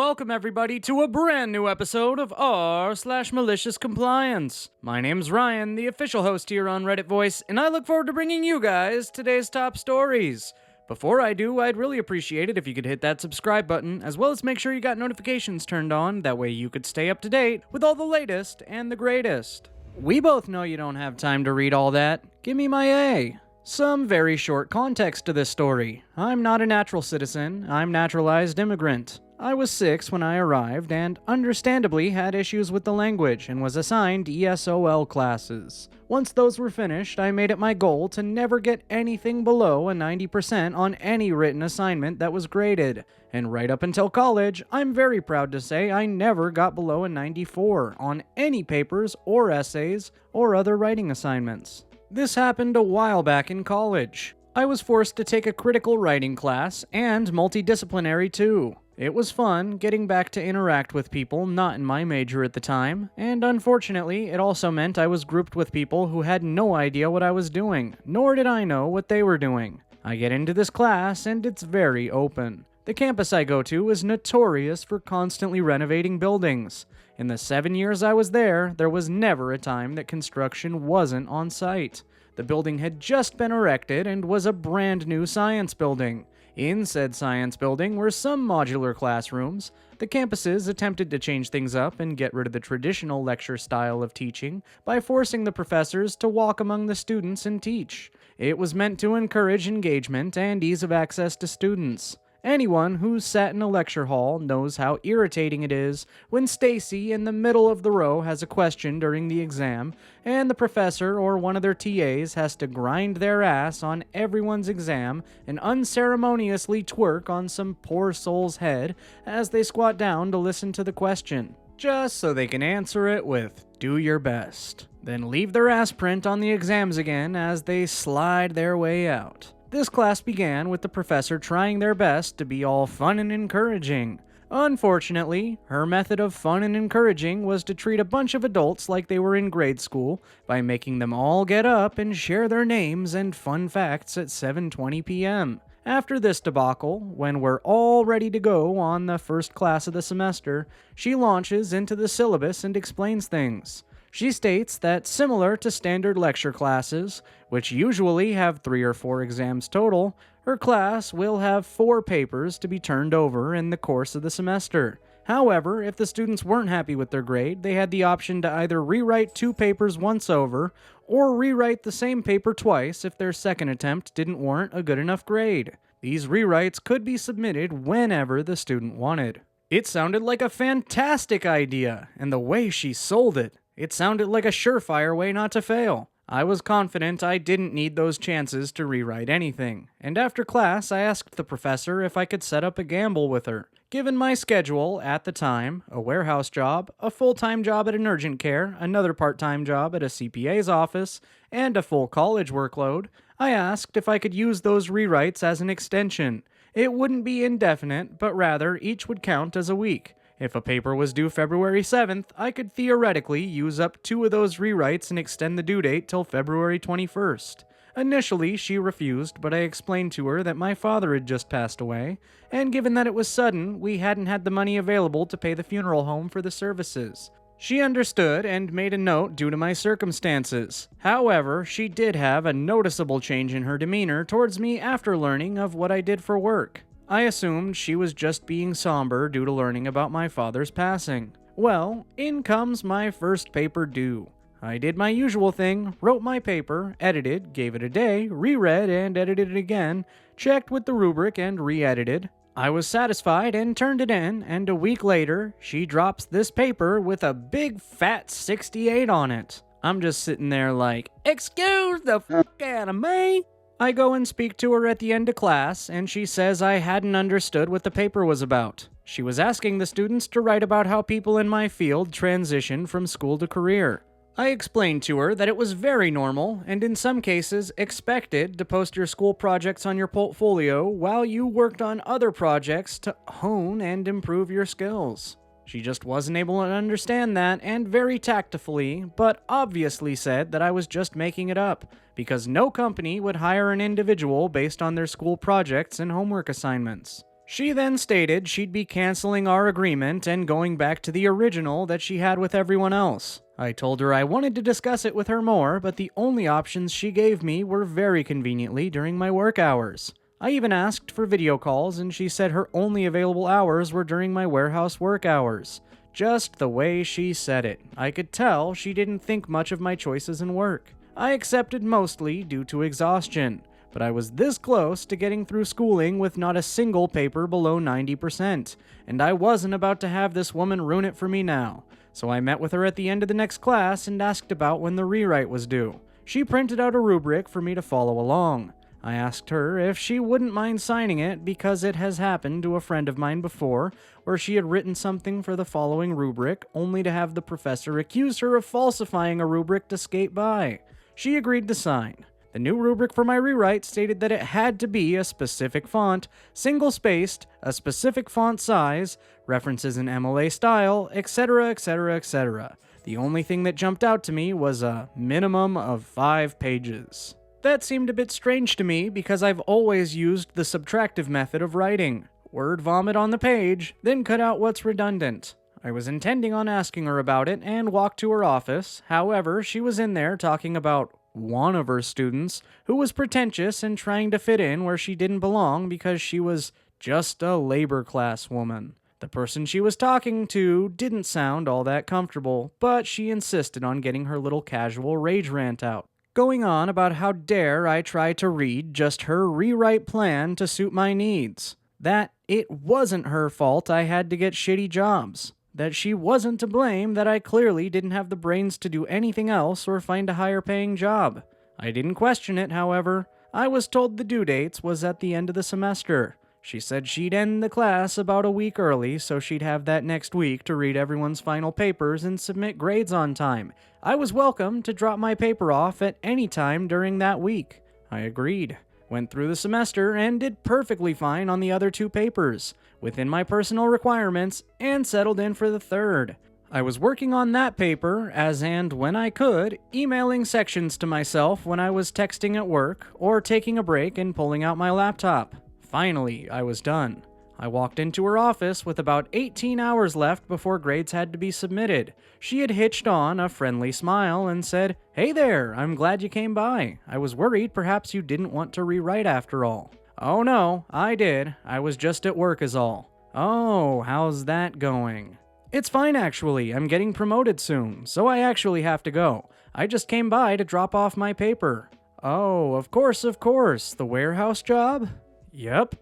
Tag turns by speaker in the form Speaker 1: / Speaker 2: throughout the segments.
Speaker 1: welcome everybody to a brand new episode of r/MaliciousCompliance. My name's Ryan, the official host here on Reddit Voice, and I look forward to bringing you guys today's top stories. Before I do, I'd really appreciate it if you could hit that subscribe button, as well as make sure you got notifications turned on, that way you could stay up to date with all the latest and the greatest. We both know you don't have time to read all that. Give me my A. Some very short context to this story. I'm not a natural citizen, I'm naturalized immigrant. I was 6 when I arrived and understandably had issues with the language and was assigned ESOL classes. Once those were finished, I made it my goal to never get anything below a 90% on any written assignment that was graded. And right up until college, I'm very proud to say I never got below a 94 on any papers or essays or other writing assignments. This happened a while back in college. I was forced to take a critical writing class and multidisciplinary too. It was fun getting back to interact with people not in my major at the time, and unfortunately, it also meant I was grouped with people who had no idea what I was doing, nor did I know what they were doing. I get into this class, and it's very open. The campus I go to is notorious for constantly renovating buildings. In the 7 years I was there was never a time that construction wasn't on site. The building had just been erected and was a brand new science building. In said science building were some modular classrooms. The campuses attempted to change things up and get rid of the traditional lecture style of teaching by forcing the professors to walk among the students and teach. It was meant to encourage engagement and ease of access to students. Anyone who's sat in a lecture hall knows how irritating it is when Stacy in the middle of the row has a question during the exam, and the professor or one of their TAs has to grind their ass on everyone's exam and unceremoniously twerk on some poor soul's head as they squat down to listen to the question, just so they can answer it with, "Do your best," then leave their ass print on the exams again as they slide their way out. This class began with the professor trying their best to be all fun and encouraging. Unfortunately, her method of fun and encouraging was to treat a bunch of adults like they were in grade school by making them all get up and share their names and fun facts at 7:20 p.m. After this debacle, when we're all ready to go on the first class of the semester, she launches into the syllabus and explains things. She states that similar to standard lecture classes, which usually have 3 or 4 exams total, her class will have 4 papers to be turned over in the course of the semester. However, if the students weren't happy with their grade, they had the option to either rewrite 2 papers once over, or rewrite the same paper twice if their second attempt didn't warrant a good enough grade. These rewrites could be submitted whenever the student wanted. It sounded like a fantastic idea, and the way she sold it, it sounded like a surefire way not to fail. I was confident I didn't need those chances to rewrite anything, and after class I asked the professor if I could set up a gamble with her. Given my schedule at the time, a warehouse job, a full-time job at an urgent care, another part-time job at a CPA's office, and a full college workload, I asked if I could use those rewrites as an extension. It wouldn't be indefinite, but rather each would count as a week. If a paper was due February 7th, I could theoretically use up 2 of those rewrites and extend the due date till February 21st. Initially, she refused, but I explained to her that my father had just passed away, and given that it was sudden, we hadn't had the money available to pay the funeral home for the services. She understood and made a note due to my circumstances. However, she did have a noticeable change in her demeanor towards me after learning of what I did for work. I assumed she was just being somber due to learning about my father's passing. Well, in comes my first paper due. I did my usual thing, wrote my paper, edited, gave it a day, reread and edited it again, checked with the rubric and re-edited. I was satisfied and turned it in, and a week later, she drops this paper with a big fat 68 on it. I'm just sitting there like, "Excuse the fuck out of me?" I go and speak to her at the end of class, and she says I hadn't understood what the paper was about. She was asking the students to write about how people in my field transition from school to career. I explained to her that it was very normal, and in some cases expected, to post your school projects on your portfolio while you worked on other projects to hone and improve your skills. She just wasn't able to understand that, and very tactfully, but obviously said that I was just making it up, because no company would hire an individual based on their school projects and homework assignments. She then stated she'd be canceling our agreement and going back to the original that she had with everyone else. I told her I wanted to discuss it with her more, but the only options she gave me were very conveniently during my work hours. I even asked for video calls, and she said her only available hours were during my warehouse work hours. Just the way she said it, I could tell she didn't think much of my choices in work. I accepted mostly due to exhaustion, but I was this close to getting through schooling with not a single paper below 90%, and I wasn't about to have this woman ruin it for me now. So I met with her at the end of the next class and asked about when the rewrite was due. She printed out a rubric for me to follow along. I asked her if she wouldn't mind signing it because it has happened to a friend of mine before, where she had written something for the following rubric only to have the professor accuse her of falsifying a rubric to skate by. She agreed to sign. The new rubric for my rewrite stated that it had to be a specific font, single-spaced, a specific font size, references in MLA style, etc., etc., etc. The only thing that jumped out to me was a minimum of 5 pages. That seemed a bit strange to me because I've always used the subtractive method of writing. Word vomit on the page, then cut out what's redundant. I was intending on asking her about it and walked to her office. However, she was in there talking about one of her students who was pretentious and trying to fit in where she didn't belong because she was just a labor class woman. The person she was talking to didn't sound all that comfortable, but she insisted on getting her little casual rage rant out, going on about how dare I try to read just her rewrite plan to suit my needs, that it wasn't her fault I had to get shitty jobs, that she wasn't to blame, that I clearly didn't have the brains to do anything else or find a higher paying job. I didn't question it, however. I was told the due dates was at the end of the semester. She said she'd end the class about a week early, so she'd have that next week to read everyone's final papers and submit grades on time. I was welcome to drop my paper off at any time during that week. I agreed. Went through the semester and did perfectly fine on the other 2 papers, within my personal requirements, and settled in for the 3rd. I was working on that paper as and when I could, emailing sections to myself when I was texting at work, or taking a break and pulling out my laptop. Finally, I was done. I walked into her office with about 18 hours left before grades had to be submitted. She had hitched on a friendly smile and said, "Hey there, I'm glad you came by. I was worried perhaps you didn't want to rewrite after all." "Oh no, I did. I was just at work is all." "Oh, how's that going?" "It's fine actually. I'm getting promoted soon, so I actually have to go. I just came by to drop off my paper." "Oh, of course. The warehouse job?" "Yep."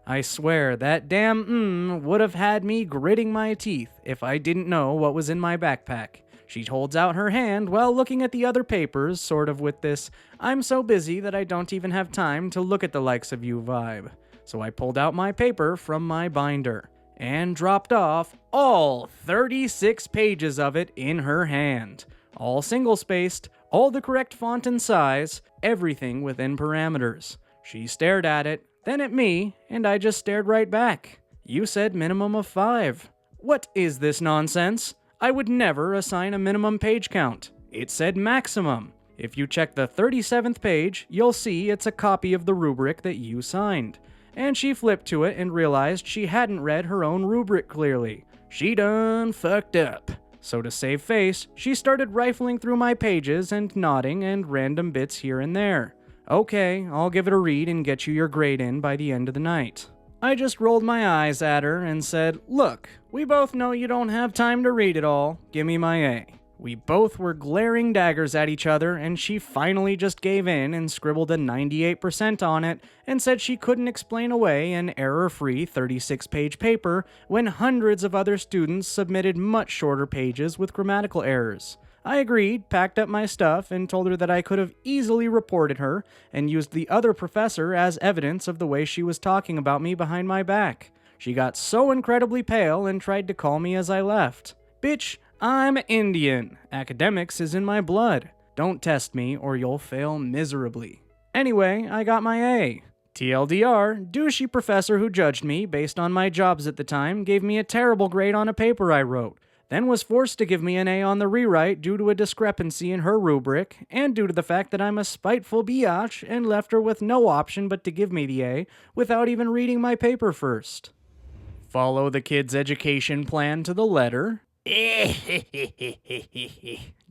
Speaker 1: I swear that damn would have had me gritting my teeth if I didn't know what was in my backpack. She holds out her hand while looking at the other papers, sort of with this, "I'm so busy that I don't even have time to look at the likes of you" vibe. So I pulled out my paper from my binder and dropped off all 36 pages of it in her hand. All single-spaced, all the correct font and size, everything within parameters. She stared at it, then at me, and I just stared right back. "You said minimum of 5. What is this nonsense? I would never assign a minimum page count. It said maximum. If you check the 37th page, you'll see it's a copy of the rubric that you signed." And she flipped to it and realized she hadn't read her own rubric clearly. She done fucked up. So to save face, she started rifling through my pages and nodding and random bits here and there. "Okay, I'll give it a read and get you your grade in by the end of the night." I just rolled my eyes at her and said, "Look, we both know you don't have time to read it all. Give me my A." We both were glaring daggers at each other, and she finally just gave in and scribbled a 98% on it and said she couldn't explain away an error-free 36-page paper when hundreds of other students submitted much shorter pages with grammatical errors. I agreed, packed up my stuff, and told her that I could have easily reported her and used the other professor as evidence of the way she was talking about me behind my back. She got so incredibly pale and tried to call me as I left. "Bitch, I'm Indian. Academics is in my blood. Don't test me or you'll fail miserably." Anyway, I got my A. TLDR, douchey professor who judged me based on my jobs at the time gave me a terrible grade on a paper I wrote. then was forced to give me an A on the rewrite due to a discrepancy in her rubric, and due to the fact that I'm a spiteful biatch and left her with no option but to give me the A without even reading my paper first. Follow the kid's education plan to the letter.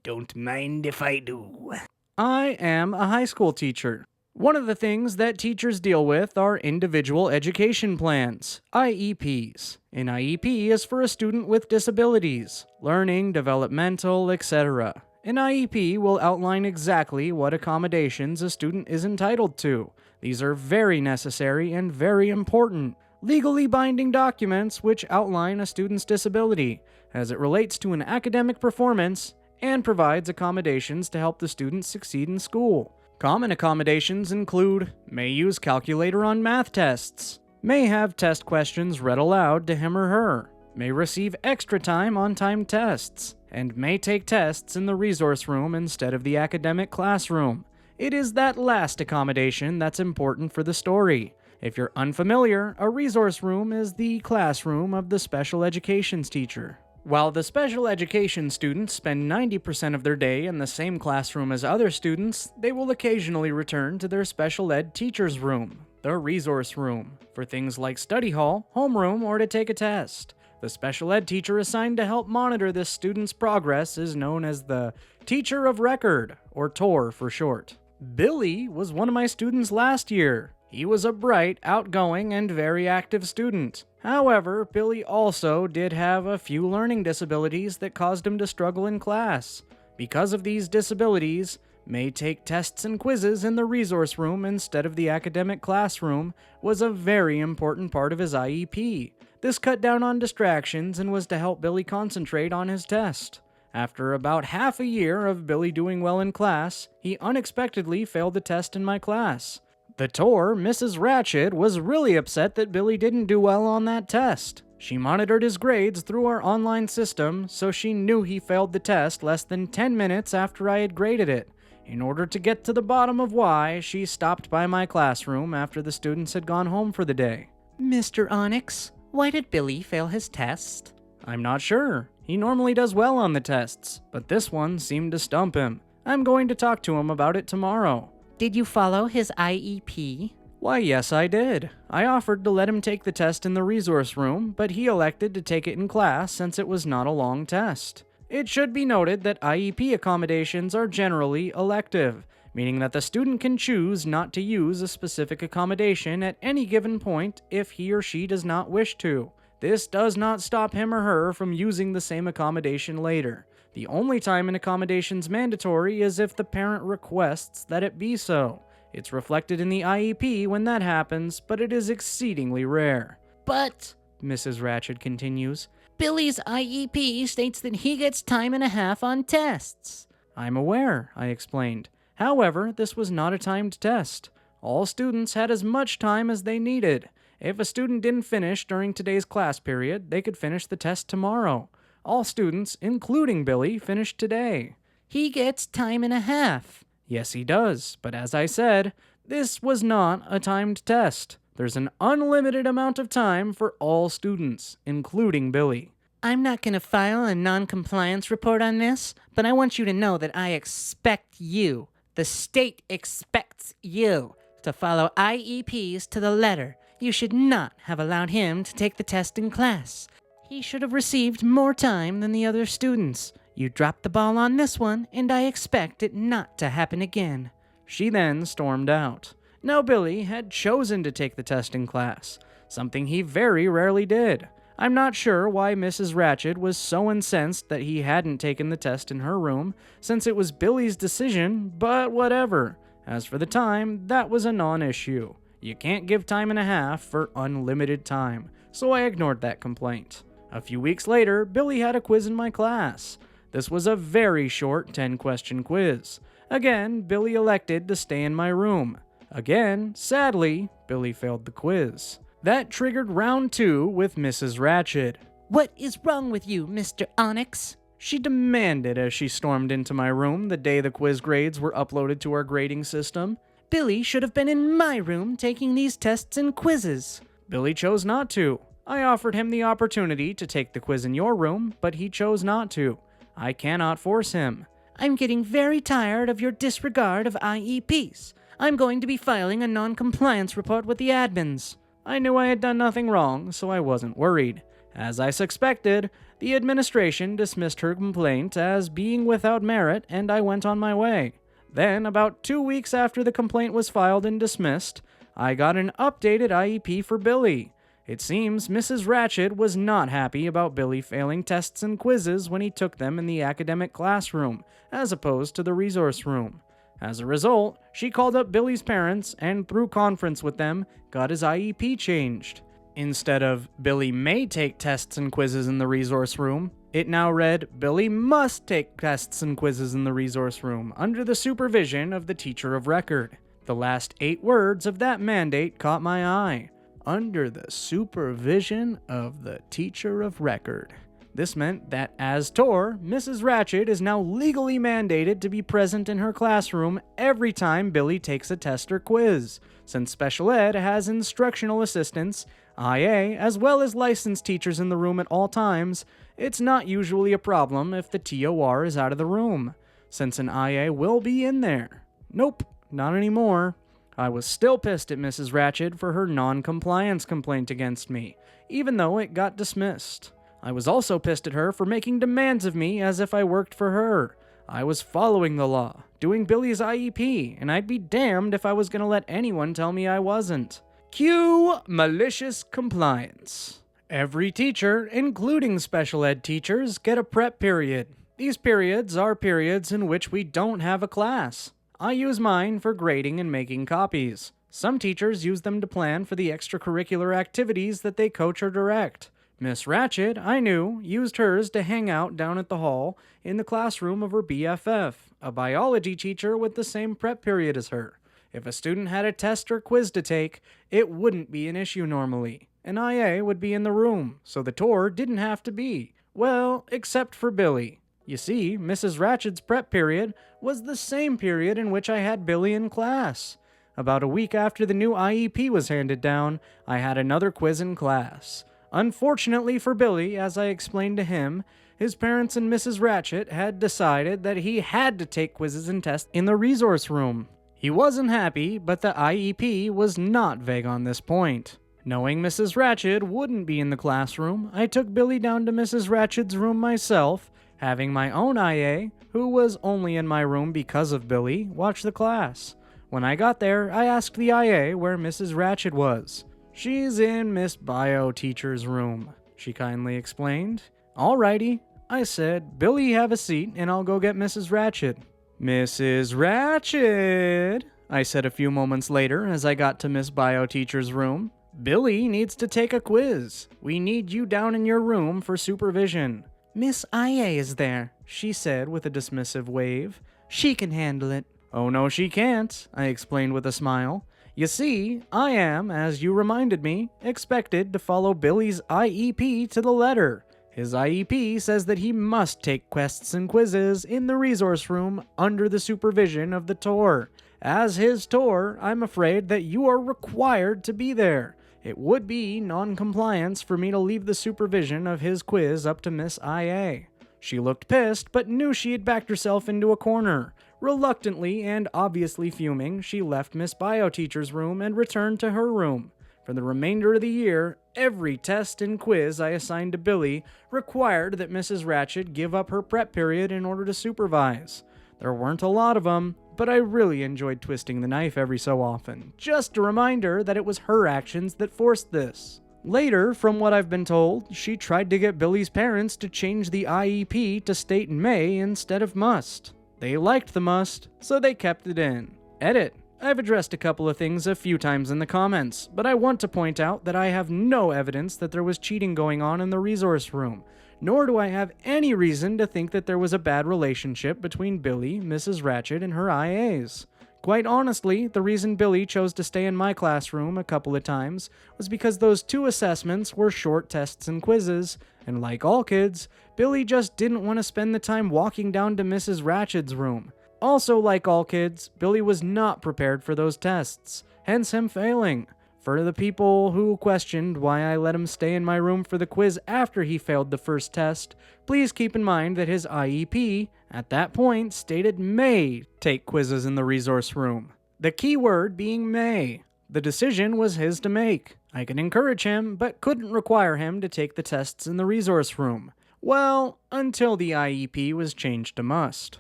Speaker 2: Don't mind if I do.
Speaker 1: I am a high school teacher. One of the things that teachers deal with are individual education plans, IEPs. An IEP is for a student with disabilities, learning, developmental, etc. An IEP will outline exactly what accommodations a student is entitled to. These are very necessary and very important. Legally binding documents which outline a student's disability as it relates to an academic performance and provides accommodations to help the student succeed in school. Common accommodations include may use calculator on math tests, may have test questions read aloud to him or her, may receive extra time on timed tests, and may take tests in the resource room instead of the academic classroom. It is that last accommodation that's important for the story. If you're unfamiliar, a resource room is the classroom of the special educations teacher. While the special education students spend 90% of their day in the same classroom as other students, they will occasionally return to their special ed teacher's room, the resource room, for things like study hall, homeroom, or to take a test. The special ed teacher assigned to help monitor this student's progress is known as the teacher of record, or TOR for short. Billy was one of my students last year. He was a bright, outgoing, and very active student. However, Billy also did have a few learning disabilities that caused him to struggle in class. Because of these disabilities, may take tests and quizzes in the resource room instead of the academic classroom was a very important part of his IEP. This cut down on distractions and was to help Billy concentrate on his test. After about half a year of Billy doing well in class, he unexpectedly failed the test in my class. The TOR, Mrs. Ratchet, was really upset that Billy didn't do well on that test. She monitored his grades through our online system, so she knew he failed the test less than 10 minutes after I had graded it. In order to get to the bottom of why, she stopped by my classroom after the students had gone home for the day.
Speaker 2: Mr. Onyx, why did Billy fail his test?
Speaker 1: I'm not sure. He normally does well on the tests, but this one seemed to stump him. I'm going to talk to him about it tomorrow.
Speaker 2: Did you follow his IEP?
Speaker 1: Why, yes, I did. I offered to let him take the test in the resource room, but he elected to take it in class since it was not a long test. It should be noted that IEP accommodations are generally elective, meaning that the student can choose not to use a specific accommodation at any given point if he or she does not wish to. This does not stop him or her from using the same accommodation later. The only time an accommodation is mandatory is if the parent requests that it be so. It's reflected in the IEP when that happens, but it is exceedingly rare.
Speaker 2: But,
Speaker 1: Mrs. Ratchet continues,
Speaker 2: Billy's IEP states that he gets time and a half on tests.
Speaker 1: I'm aware, I explained. However, this was not a timed test. All students had as much time as they needed. If a student didn't finish during today's class period, they could finish the test tomorrow. All students, including Billy, finished today.
Speaker 2: He gets time and a half.
Speaker 1: Yes, he does, but as I said, this was not a timed test. There's an unlimited amount of time for all students, including Billy.
Speaker 2: I'm not going to file a non-compliance report on this, but I want you to know that I expect you, the state expects you, to follow IEPs to the letter. You should not have allowed him to take the test in class. He should have received more time than the other students. You dropped the ball on this one, and I expect it not to happen again.
Speaker 1: She then stormed out. Now Billy had chosen to take the test in class, something he very rarely did. I'm not sure why Mrs. Ratchet was so incensed that he hadn't taken the test in her room, since it was Billy's decision, but whatever. As for the time, that was a non-issue. You can't give time and a half for unlimited time, so I ignored that complaint. A few weeks later, Billy had a quiz in my class. This was a very short 10-question quiz. Again, Billy elected to stay in my room. Again, sadly, Billy failed the quiz. That triggered round 2 with Mrs. Ratchet.
Speaker 2: What is wrong with you, Mr. Onyx?
Speaker 1: She demanded as she stormed into my room the day the quiz grades were uploaded to our grading system.
Speaker 2: Billy should have been in my room taking these tests and quizzes.
Speaker 1: Billy chose not to. I offered him the opportunity to take the quiz in your room, but he chose not to. I cannot force him.
Speaker 2: I'm getting very tired of your disregard of IEPs. I'm going to be filing a non-compliance report with the admins.
Speaker 1: I knew I had done nothing wrong, so I wasn't worried. As I suspected, the administration dismissed her complaint as being without merit, and I went on my way. Then, about 2 weeks after the complaint was filed and dismissed, I got an updated IEP for Billy. It seems Mrs. Ratched was not happy about Billy failing tests and quizzes when he took them in the academic classroom, as opposed to the resource room. As a result, she called up Billy's parents and, through conference with them, got his IEP changed. Instead of Billy may take tests and quizzes in the resource room, it now read Billy must take tests and quizzes in the resource room under the supervision of the teacher of record. The last 8 words of that mandate caught my eye. Under the supervision of the teacher of record. This meant that, as Tor, Mrs. Ratched is now legally mandated to be present in her classroom every time Billy takes a test or quiz. Since special ed has instructional assistants, IA, as well as licensed teachers in the room at all times, it's not usually a problem if the TOR is out of the room, since an IA will be in there. Nope, not anymore. I was still pissed at Mrs. Ratched for her non-compliance complaint against me, even though it got dismissed. I was also pissed at her for making demands of me as if I worked for her. I was following the law, doing Billy's IEP, and I'd be damned if I was going to let anyone tell me I wasn't. Cue malicious compliance. Every teacher, including special ed teachers, get a prep period. These periods are periods in which we don't have a class. I use mine for grading and making copies. Some teachers use them to plan for the extracurricular activities that they coach or direct. Miss Ratched, I knew, used hers to hang out down at the hall in the classroom of her BFF, a biology teacher with the same prep period as her. If a student had a test or quiz to take, it wouldn't be an issue normally. An IA would be in the room, so the TOR didn't have to be. Well, except for Billy. You see, Mrs. Ratched's prep period was the same period in which I had Billy in class. About a week after the new IEP was handed down, I had another quiz in class. Unfortunately for Billy, as I explained to him, his parents and Mrs. Ratched had decided that he had to take quizzes and tests in the resource room. He wasn't happy, but the IEP was not vague on this point. Knowing Mrs. Ratched wouldn't be in the classroom, I took Billy down to Mrs. Ratched's room myself, having my own IA, who was only in my room because of Billy, watch the class. When I got there, I asked the IA where Mrs. Ratched was. "She's in Miss Bio teacher's room," she kindly explained. "Alrighty," I said. "Billy, have a seat, and I'll go get Mrs. Ratched." "Mrs. Ratched," I said a few moments later as I got to Miss Bio teacher's room. "Billy needs to take a quiz. We need you down in your room for supervision."
Speaker 2: Miss IA is there, she said with a dismissive wave. She can handle it.
Speaker 1: "Oh no, she can't," I explained with a smile. "You see, I am, as you reminded me, expected to follow Billy's IEP to the letter. His IEP says that he must take quests and quizzes in the resource room under the supervision of the TOR. As his TOR, I'm afraid that you are required to be there. It would be non-compliance for me to leave the supervision of his quiz up to Miss IA." She looked pissed, but knew she had backed herself into a corner. Reluctantly and obviously fuming, she left Miss Bio teacher's room and returned to her room. For the remainder of the year, every test and quiz I assigned to Billy required that Mrs. Ratched give up her prep period in order to supervise. There weren't a lot of them, but I really enjoyed twisting the knife every so often. Just a reminder that it was her actions that forced this. Later, from what I've been told, she tried to get Billy's parents to change the IEP to state may instead of must. They liked the must, so they kept it in. Edit. I've addressed a couple of things a few times in the comments, but I want to point out that I have no evidence that there was cheating going on in the resource room, nor do I have any reason to think that there was a bad relationship between Billy, Mrs. Ratched, and her IAs. Quite honestly, the reason Billy chose to stay in my classroom a couple of times was because those 2 assessments were short tests and quizzes, and like all kids, Billy just didn't want to spend the time walking down to Mrs. Ratched's room. Also, like all kids, Billy was not prepared for those tests, hence him failing. For the people who questioned why I let him stay in my room for the quiz after he failed the first test, please keep in mind that his IEP, at that point, stated may take quizzes in the resource room. The key word being may. The decision was his to make. I could encourage him, but couldn't require him to take the tests in the resource room. Well, until the IEP was changed to must.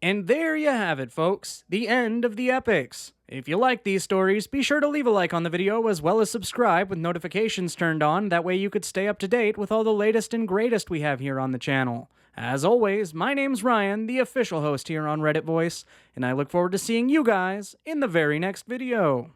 Speaker 1: And there you have it, folks. The end of the epics. If you like these stories, be sure to leave a like on the video as well as subscribe with notifications turned on. That way you could stay up to date with all the latest and greatest we have here on the channel. As always, my name's Ryan, the official host here on Reddit Voice, and I look forward to seeing you guys in the very next video.